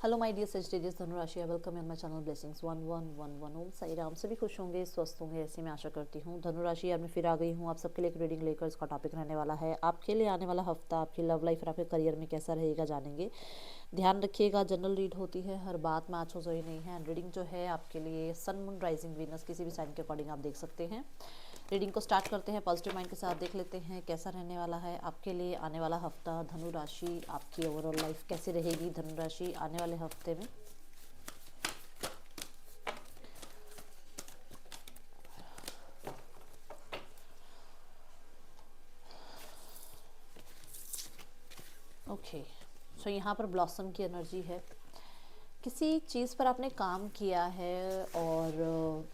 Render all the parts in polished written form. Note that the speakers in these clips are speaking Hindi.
हेलो माय डियर सजटेरियस धनुराशि, welcome in my channel blessings 1111। Om Sai Ram. सभी खुश होंगे, स्वस्थ होंगे, ऐसे मैं आशा करती हूँ। धनुराशि यार मैं फिर आ गई हूँ आप सबके लिए एक रीडिंग लेकर। इसका टॉपिक रहने वाला है आपके लिए आने वाला हफ्ता आपकी लव लाइफ और आपके करियर में कैसा रहेगा, जानेंगे। ध्यान रखिएगा, जनरल रीड होती है, हर बात मैच हो सही नहीं है। रीडिंग जो है आपके लिए सन मून राइजिंग वीनस किसी भी साइन के अकॉर्डिंग आप देख सकते हैं। रीडिंग को स्टार्ट करते हैं, पॉजिटिव माइंड के साथ देख लेते हैं कैसा रहने वाला है आपके लिए आने वाला हफ्ता। धनु राशि, आपकी ओवरऑल लाइफ कैसी रहेगी धनु राशि आने वाले हफ्ते में। ओके, सो यहाँ पर ब्लॉसम की एनर्जी है। किसी चीज़ पर आपने काम किया है और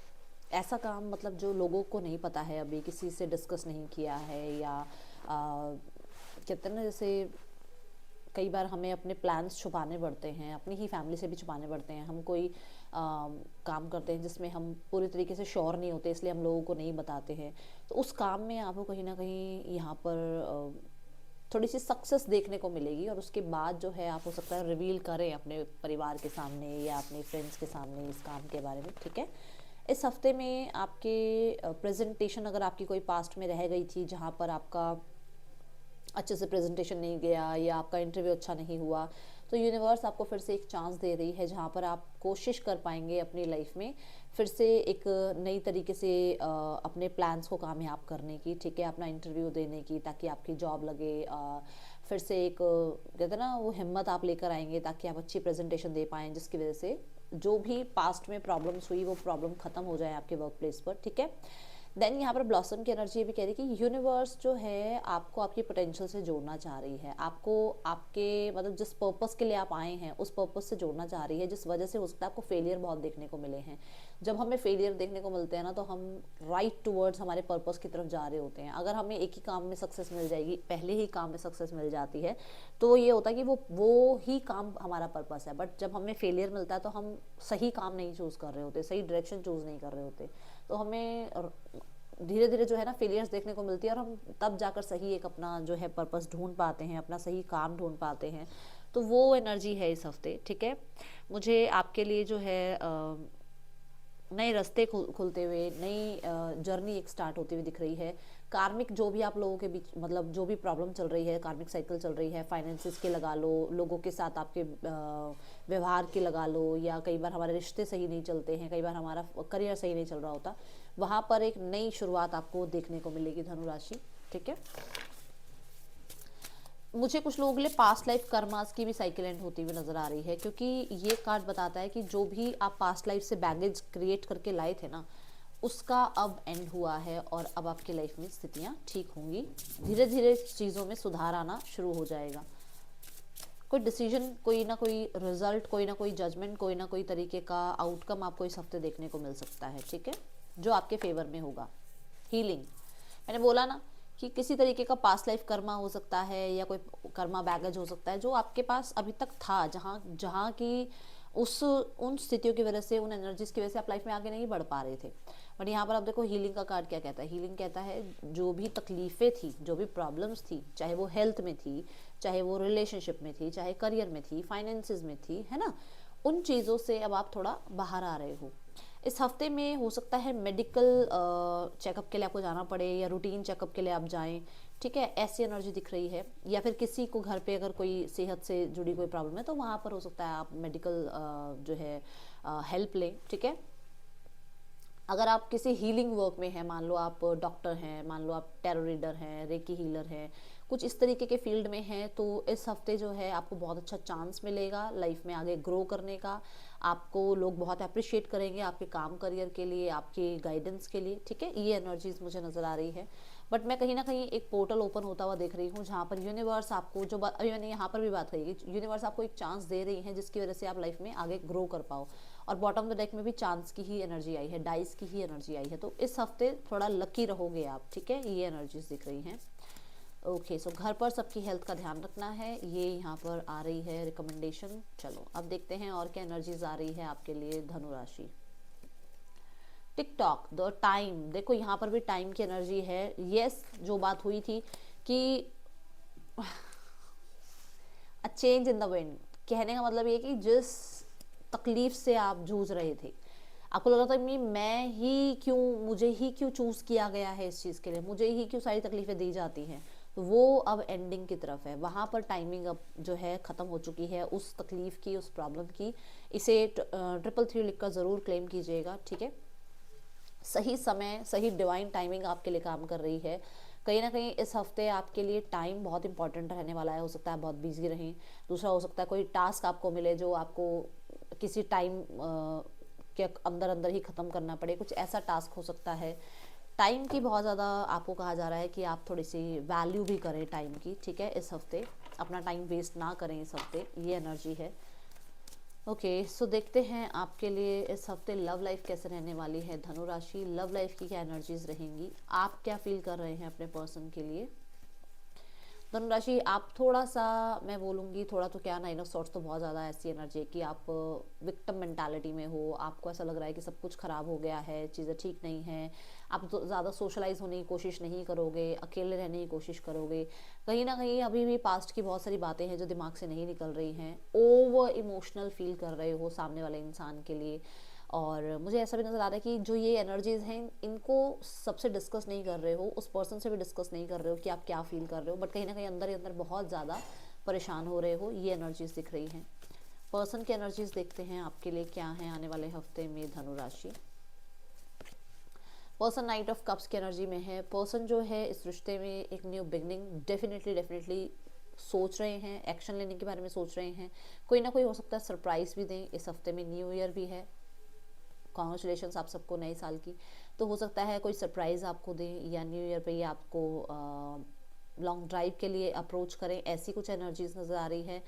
ऐसा काम मतलब जो लोगों को नहीं पता है, अभी किसी से डिस्कस नहीं किया है, या कहते हैं ना, जैसे कई बार हमें अपने प्लान्स छुपाने पड़ते हैं, अपनी ही फैमिली से भी छुपाने पड़ते हैं। हम कोई काम करते हैं जिसमें हम पूरी तरीके से श्योर नहीं होते, इसलिए हम लोगों को नहीं बताते हैं। तो उस काम में आपको कहीं ना कहीं यहाँ पर थोड़ी सी सक्सेस देखने को मिलेगी, और उसके बाद जो है आप हो सकता है रिवील करें अपने परिवार के सामने या अपने फ्रेंड्स के सामने इस काम के बारे में। ठीक है, इस हफ्ते में आपके प्रेजेंटेशन, अगर आपकी कोई पास्ट में रह गई थी जहाँ पर आपका अच्छे से प्रेजेंटेशन नहीं गया या आपका इंटरव्यू अच्छा नहीं हुआ, तो यूनिवर्स आपको फिर से एक चांस दे रही है जहाँ पर आप कोशिश कर पाएंगे अपनी लाइफ में फिर से एक नई तरीके से अपने प्लान्स को कामयाब करने की। ठीक है, अपना इंटरव्यू देने की, ताकि आपकी जॉब लगे। फिर से एक कहते हैं ना, वो हिम्मत आप लेकर आएंगे ताकि आप अच्छी प्रेजेंटेशन दे पाएँ, जिसकी वजह से जो भी पास्ट में प्रॉब्लम्स हुई वो प्रॉब्लम ख़त्म हो जाए आपके वर्क प्लेस पर। ठीक है, देन यहाँ पर ब्लॉसम की एनर्जी भी कह रही है कि यूनिवर्स जो है आपको आपकी पोटेंशियल से जोड़ना चाह रही है, आपको आपके मतलब जिस पर्पस के लिए आप आए हैं उस पर्पस से जोड़ना चाह रही है, जिस वजह से हो सकता है आपको फेलियर बहुत देखने को मिले हैं। जब हमें फेलियर देखने को मिलते हैं ना, तो हम राइट टूवर्ड्स हमारे पर्पस की तरफ जा रहे होते हैं। अगर हमें एक ही काम में सक्सेस मिल जाएगी, पहले ही काम में सक्सेस मिल जाती है, तो ये होता है कि वो ही काम हमारा पर्पस है। बट जब हमें फेलियर मिलता है तो हम सही काम नहीं चूज़ कर रहे होते, सही डायरेक्शन चूज़ नहीं कर रहे होते। तो हमें धीरे धीरे जो है ना फेलियर्स देखने को मिलती है, और हम तब जाकर सही एक अपना जो है पर्पस ढूंढ पाते हैं, अपना सही काम ढूंढ पाते हैं। तो वो एनर्जी है इस हफ्ते। ठीक है, मुझे आपके लिए जो है नए रास्ते खुलते हुए, नई जर्नी एक स्टार्ट होती हुई दिख रही है। कार्मिक जो भी आप लोगों के बीच मतलब जो भी प्रॉब्लम चल रही है, कार्मिक साइकिल चल रही है, फाइनेंसिस के लगा लो, लोगों के साथ आपके व्यवहार के लगा लो, या कई बार हमारे रिश्ते सही नहीं चलते हैं, कई बार हमारा करियर सही नहीं चल रहा होता, वहाँ पर एक नई शुरुआत आपको देखने को मिलेगी धनु राशि। ठीक है, मुझे कुछ लोगों के लिए पास्ट लाइफ कर्मास की भी साइकिल एंड होती हुई नजर आ रही है, क्योंकि ये कार्ड बताता है कि जो भी आप पास्ट लाइफ से बैगेज क्रिएट करके लाए थे ना, उसका अब एंड हुआ है, और अब आपकी लाइफ में स्थितियां ठीक होंगी। धीरे धीरे चीज़ों में सुधार आना शुरू हो जाएगा। कोई डिसीजन, कोई ना कोई रिजल्ट, कोई ना कोई जजमेंट, कोई ना कोई तरीके का आउटकम आपको इस हफ्ते देखने को मिल सकता है। ठीक है, जो आपके फेवर में होगा। हीलिंग, मैंने बोला ना कि किसी तरीके का पास्ट लाइफ कर्मा हो सकता है, या कोई कर्मा बैगेज हो सकता है जो आपके पास अभी तक था, जहाँ जहाँ की उस उन स्थितियों की वजह से, उन एनर्जीज की वजह से आप लाइफ में आगे नहीं बढ़ पा रहे थे। बट यहाँ पर आप देखो, हीलिंग का कार्ड क्या कहता है। हीलिंग कहता है जो भी तकलीफ़ें थी, जो भी प्रॉब्लम्स थी, चाहे वो हेल्थ में थी, चाहे वो रिलेशनशिप में थी, चाहे करियर में थी, फाइनेंसिस में थी, है ना, उन चीज़ों से अब आप थोड़ा बाहर आ रहे हो। इस हफ्ते में हो सकता है मेडिकल चेकअप के लिए आपको जाना पड़े, या रूटीन चेकअप के लिए आप जाएं। ठीक है, ऐसी एनर्जी दिख रही है। या फिर किसी को घर पे अगर कोई सेहत से जुड़ी कोई प्रॉब्लम है, तो वहाँ पर हो सकता है आप मेडिकल जो है हेल्प लें। ठीक है, अगर आप किसी हीलिंग वर्क में हैं, मान लो आप डॉक्टर हैं, मान लो आप टैरो रीडर हैं, रेकी हीलर हैं, कुछ इस तरीके के फील्ड में हैं, तो इस हफ्ते जो है आपको बहुत अच्छा चांस मिलेगा लाइफ में आगे ग्रो करने का। आपको लोग बहुत अप्रिशिएट करेंगे आपके काम करियर के लिए, आपके गाइडेंस के लिए। ठीक है, ये एनर्जीज मुझे नज़र आ रही है। बट मैं कहीं ना कहीं एक पोर्टल ओपन होता हुआ देख रही हूँ, जहाँ पर यूनिवर्स आपको जो बात अभी मैंने यहाँ पर भी बात कही, यूनिवर्स आपको एक चांस दे रही है जिसकी वजह से आप लाइफ में आगे ग्रो कर पाओ। और बॉटम ऑफ द डेक में भी चांस की ही एनर्जी आई है, डाइस की ही एनर्जी आई है। तो इस हफ्ते थोड़ा लकी रहोगे आप। ठीक है, ये एनर्जीज दिख रही हैं। ओके, सो घर पर सबकी हेल्थ का ध्यान रखना है, ये यहाँ पर आ रही है रिकमेंडेशन। चलो अब देखते हैं और क्या एनर्जीज आ रही है आपके लिए धनु राशि। टिकटॉक द टाइम, देखो यहाँ पर भी टाइम की एनर्जी है। यस, जो बात हुई थी कि a change in the wind, कहने का मतलब ये कि जिस तकलीफ से आप जूझ रहे थे, आपको लग रहा था कि मुझे ही क्यों चूज़ किया गया है इस चीज़ के लिए, मुझे ही क्यों सारी तकलीफ़ें दी जाती हैं, तो वो अब एंडिंग की तरफ है। वहाँ पर टाइमिंग अब जो है ख़त्म हो चुकी है उस तकलीफ़ की, उस प्रॉब्लम की। इसे 333 लिख कर ज़रूर क्लेम कीजिएगा, ठीक है। सही समय, सही डिवाइन टाइमिंग आपके लिए काम कर रही है। कहीं ना कहीं इस हफ्ते आपके लिए टाइम बहुत इंपॉर्टेंट रहने वाला है। हो सकता है बहुत बिजी रहें। दूसरा, हो सकता है कोई टास्क आपको मिले जो आपको किसी टाइम के अंदर अंदर ही ख़त्म करना पड़े, कुछ ऐसा टास्क हो सकता है। टाइम की बहुत ज़्यादा आपको कहा जा रहा है कि आप थोड़ी सी वैल्यू भी करें टाइम की, ठीक है। इस हफ्ते अपना टाइम वेस्ट ना करें, इस हफ्ते ये एनर्जी है। ओके, सो देखते हैं आपके लिए इस हफ्ते लव लाइफ कैसे रहने वाली है। धनु राशि, लव लाइफ की क्या एनर्जीज रहेंगी, आप क्या फील कर रहे हैं अपने पर्सन के लिए। धनुराशि, आप थोड़ा सा, मैं बोलूँगी थोड़ा तो क्या, 9 ऑफ सॉर्ट्स तो बहुत ज़्यादा ऐसी एनर्जी है कि आप विक्टिम मेंटालिटी में हो। आपको ऐसा लग रहा है कि सब कुछ ख़राब हो गया है, चीज़ें ठीक नहीं हैं। आप तो ज़्यादा सोशलाइज होने की कोशिश नहीं करोगे, अकेले रहने की कोशिश करोगे। कहीं ना कहीं अभी भी पास्ट की बहुत सारी बातें हैं जो दिमाग से नहीं निकल रही हैं। ओवर इमोशनल फील कर रहे हो सामने वाले इंसान के लिए। और मुझे ऐसा भी नज़र आ रहा है कि जो ये एनर्जीज़ हैं इनको सबसे डिस्कस नहीं कर रहे हो, उस पर्सन से भी डिस्कस नहीं कर रहे हो कि आप क्या फील कर रहे हो, बट कहीं ना कहीं अंदर ही अंदर बहुत ज़्यादा परेशान हो रहे हो। ये एनर्जीज दिख रही हैं। पर्सन की एनर्जीज देखते हैं आपके लिए क्या है आने वाले हफ्ते में। धनु राशि, पर्सन नाइट ऑफ कप्स की एनर्जी में है। पर्सन जो है इस रिश्ते में एक न्यू बिगनिंग डेफिनेटली सोच रहे हैं, एक्शन लेने के बारे में सोच रहे हैं। कोई ना कोई हो सकता है सरप्राइज भी दें इस हफ्ते में। न्यू ईयर भी है, कॉन्ग्रेचुलेशंस आप सबको नए साल की। तो हो सकता है कोई सरप्राइज़ आपको दें, या न्यू ईयर पे ही आपको लॉन्ग ड्राइव के लिए अप्रोच करें, ऐसी कुछ एनर्जीज नज़र आ रही है।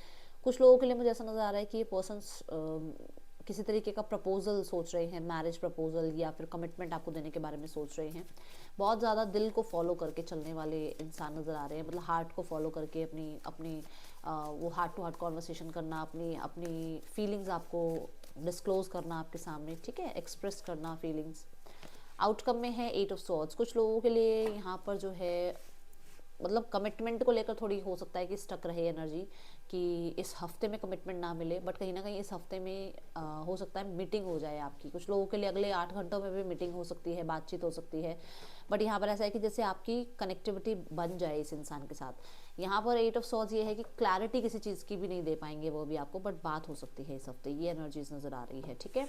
कुछ लोगों के लिए मुझे ऐसा नज़र आ रहा है कि ये पर्सन्स किसी तरीके का प्रपोजल सोच रहे हैं, मैरिज प्रपोजल या फिर कमिटमेंट आपको देने के बारे में सोच रहे हैं। बहुत ज़्यादा दिल को फॉलो करके चलने वाले इंसान नज़र आ रहे हैं, मतलब हार्ट को फॉलो करके अपनी अपनी वो हार्ट टू हार्ट कॉन्वर्सेशन करना, अपनी अपनी फीलिंग्स आपको डिस्क्लोज करना आपके सामने, ठीक है, एक्सप्रेस करना फीलिंग्स। आउटकम में है 8 ऑफ सॉर्ड्स। कुछ लोगों के लिए यहाँ पर जो है मतलब कमिटमेंट को लेकर थोड़ी हो सकता है कि स्टक रहे एनर्जी, कि इस हफ्ते में कमिटमेंट ना मिले, बट कहीं ना कहीं इस हफ्ते में हो सकता है मीटिंग हो जाए आपकी। कुछ लोगों के लिए अगले 8 घंटों में भी मीटिंग हो सकती है, बातचीत हो सकती है। बट यहाँ पर ऐसा है कि जैसे आपकी कनेक्टिविटी बन जाए इस इंसान के साथ। यहाँ पर 8 ऑफ सॉर्ड्स ये है कि क्लैरिटी किसी चीज़ की भी नहीं दे पाएंगे वो भी आपको, बट बात हो सकती है इस हफ्ते। ये एनर्जीज नज़र आ रही है, ठीक है।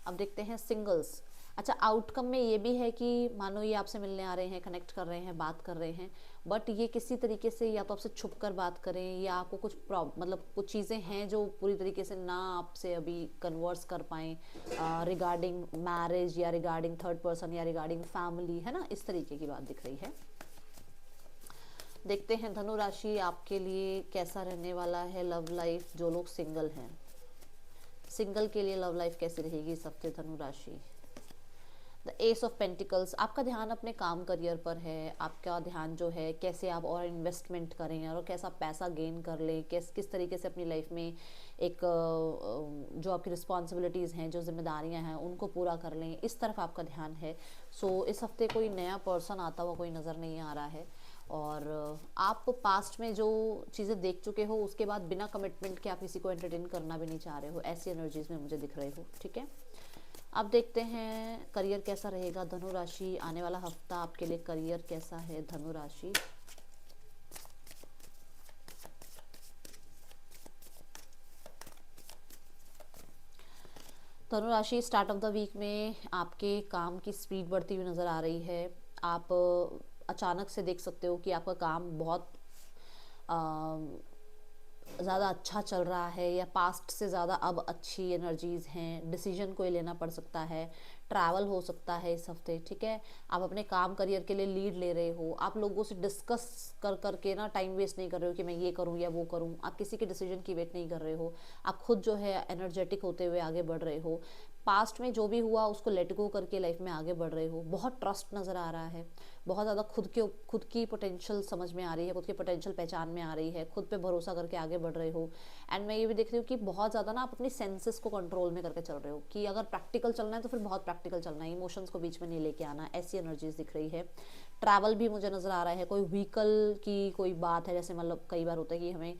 अब देखते हैं सिंगल्स। अच्छा, आउटकम में ये भी है कि मानो ये आपसे मिलने आ रहे हैं, कनेक्ट कर रहे हैं, बात कर रहे हैं, बट ये किसी तरीके से या तो आपसे छुप कर बात करें, या आपको कुछ मतलब कुछ चीज़ें हैं जो पूरी तरीके से ना आपसे अभी कन्वर्स कर पाएँ रिगार्डिंग मैरिज या रिगार्डिंग थर्ड पर्सन या रिगार्डिंग फैमिली, है ना, इस तरीके की बात दिख रही है। देखते हैं धनु राशि आपके लिए कैसा रहने वाला है लव लाइफ। जो लोग सिंगल हैं, सिंगल के लिए लव लाइफ कैसी रहेगी इस हफ्ते धनु राशि। द एस ऑफ पेंटिकल्स, आपका ध्यान अपने काम करियर पर है। आपका ध्यान जो है कैसे आप और इन्वेस्टमेंट करें और कैसा पैसा गेन कर लें, किस तरीके से अपनी लाइफ में एक जो आपकी रिस्पॉन्सिबिलिटीज़ हैं, जो जिम्मेदारियां हैं, उनको पूरा कर लें, इस तरफ आपका ध्यान है। सो इस हफ्ते कोई नया पर्सन आता हुआ कोई नज़र नहीं आ रहा है। और आप पास्ट में जो चीज़ें देख चुके हो उसके बाद बिना कमिटमेंट के आप किसी को एंटरटेन करना भी नहीं चाह रहे हो, ऐसी एनर्जीज में मुझे दिख रहे हो, ठीक है। अब देखते हैं करियर कैसा रहेगा धनु राशि। आने वाला हफ्ता आपके लिए करियर कैसा है धनु राशि। धनु राशि, स्टार्ट ऑफ द वीक में आपके काम की स्पीड बढ़ती हुई नज़र आ रही है। आप अचानक से देख सकते हो कि आपका काम बहुत ज़्यादा अच्छा चल रहा है, या पास्ट से ज़्यादा अब अच्छी एनर्जीज़ हैं। डिसीजन कोई लेना पड़ सकता है, ट्रैवल हो सकता है इस हफ्ते, ठीक है। आप अपने काम करियर के लिए लीड ले रहे हो। आप लोगों से डिस्कस कर करके ना टाइम वेस्ट नहीं कर रहे हो कि मैं ये करूँ या वो करूँ। आप किसी के डिसीजन की वेट नहीं कर रहे हो। आप खुद जो है एनर्जेटिक होते हुए आगे बढ़ रहे हो। पास्ट में जो भी हुआ उसको लेट गो करके लाइफ में आगे बढ़ रहे हो। बहुत ट्रस्ट नज़र आ रहा है, बहुत ज़्यादा खुद की पोटेंशियल समझ में आ रही है, खुद की पोटेंशियल पहचान में आ रही है, खुद पे भरोसा करके आगे बढ़ रहे हो। एंड मैं ये भी देख रही हूँ कि बहुत ज़्यादा ना आप अपनी सेंसेस को कंट्रोल में करके चल रहे हो, कि अगर प्रैक्टिकल चलना है तो फिर बहुत प्रैक्टिकल चलना है, इमोशंस को बीच में नहीं लेके आना, ऐसी एनर्जीज दिख रही है। ट्रैवल भी मुझे नज़र आ रहा है, कोई व्हीकल की कोई बात है, जैसे मतलब कई बार होता है कि हमें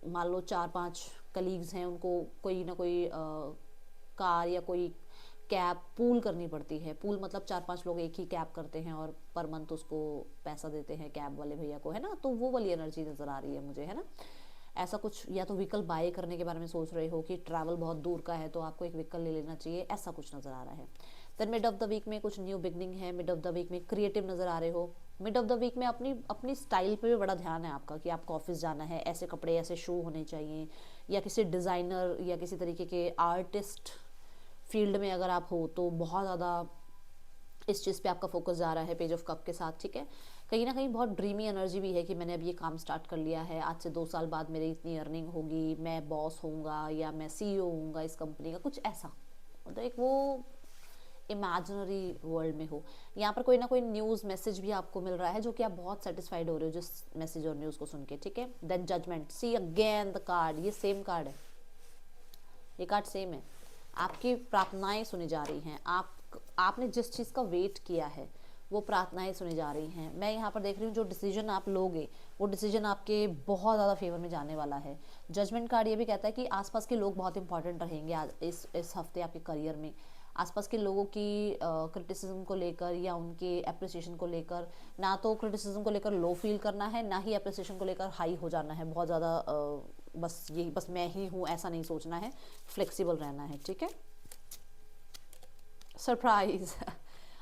मान लो 4-5 कलीग्स हैं, उनको कोई ना कोई कार या कोई कैब पूल करनी पड़ती है। पूल मतलब 4-5 लोग एक ही कैब करते हैं और पर मंथ उसको पैसा देते हैं कैब वाले भैया को, है ना। तो वो वाली एनर्जी नज़र आ रही है मुझे, है ना। ऐसा कुछ, या तो व्हीकल बाय करने के बारे में सोच रहे हो कि ट्रैवल बहुत दूर का है तो आपको एक व्हीकल ले लेना चाहिए, ऐसा कुछ नज़र आ रहा है। Then mid of the week में कुछ न्यू बिगनिंग है, मिड ऑफ द वीक में क्रिएटिव नज़र आ रहे हो। मिड ऑफ द वीक में अपनी अपनी स्टाइल पे भी बड़ा ध्यान है आपका कि आपको ऑफिस जाना है, ऐसे कपड़े ऐसे शू होने चाहिए, या किसी डिज़ाइनर या किसी तरीके के आर्टिस्ट फील्ड में अगर आप हो तो बहुत ज़्यादा इस चीज़ पे आपका फोकस जा रहा है पेज ऑफ कप के साथ, ठीक है। कहीं ना कहीं बहुत ड्रीमी एनर्जी भी है कि मैंने अब ये काम स्टार्ट कर लिया है, आज से 2 साल बाद मेरी इतनी अर्निंग होगी, मैं बॉस होऊंगा या मैं सीईओ होऊंगा इस कंपनी का, कुछ ऐसा। मतलब एक वो इमेजिनरी वर्ल्ड में हो। यहाँ पर कोई ना कोई न्यूज़ मैसेज भी आपको मिल रहा है जो कि आप बहुत सेटिस्फाइड हो रहे हो जिस मैसेज और न्यूज़ को सुन के, ठीक है। Then judgement, see again the card, ये सेम कार्ड है, ये कार्ड सेम है। आपकी प्रार्थनाएं सुनी जा रही हैं, आपने जिस चीज़ का वेट किया है वो प्रार्थनाएं सुनी जा रही हैं। मैं यहाँ पर देख रही हूँ जो डिसीजन आप लोगे वो डिसीजन आपके बहुत ज़्यादा फेवर में जाने वाला है। जजमेंट कार्ड ये भी कहता है कि आसपास के लोग बहुत इंपॉर्टेंट रहेंगे आज इस हफ्ते आपके करियर में। आसपास के लोगों की क्रिटिसिज्म को लेकर या उनके अप्रिसिएशन को लेकर, ना तो क्रिटिसिज्म को लेकर लो फील करना है, ना ही अप्रिसिएशन को लेकर हाई हो जाना है बहुत ज़्यादा। बस यही, बस मैं ही हूँ ऐसा नहीं सोचना है, फ्लेक्सिबल रहना है, ठीक है। Surprise,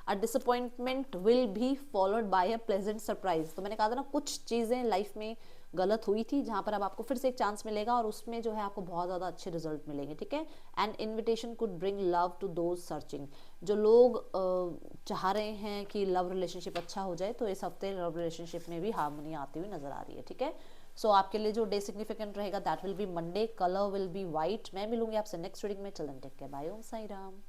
a disappointment will be followed by a pleasant surprise. तो मैंने कहा था ना कुछ चीज़ें लाइफ में गलत हुई थी जहाँ पर अब आपको फिर से एक चांस मिलेगा और उसमें जो है आपको बहुत ज़्यादा अच्छे रिजल्ट मिलेंगे, ठीक है। And invitation could bring love to those searching. जो लोग चाह रहे हैं कि लव रिलेशनशिप अच्छा हो जाए तो इस हफ्ते लव रिलेशनशिप में भी हार्मनी आती हुई नजर आ रही है, ठीक है। सो आपके लिए जो डे सिग्निफिकेंट रहेगा that will be Monday, colour will be white. मैं मिलूंगी आपसे नेक्स्ट रीडिंग में। चलन टेक केयर, बाय, ओम साई राम।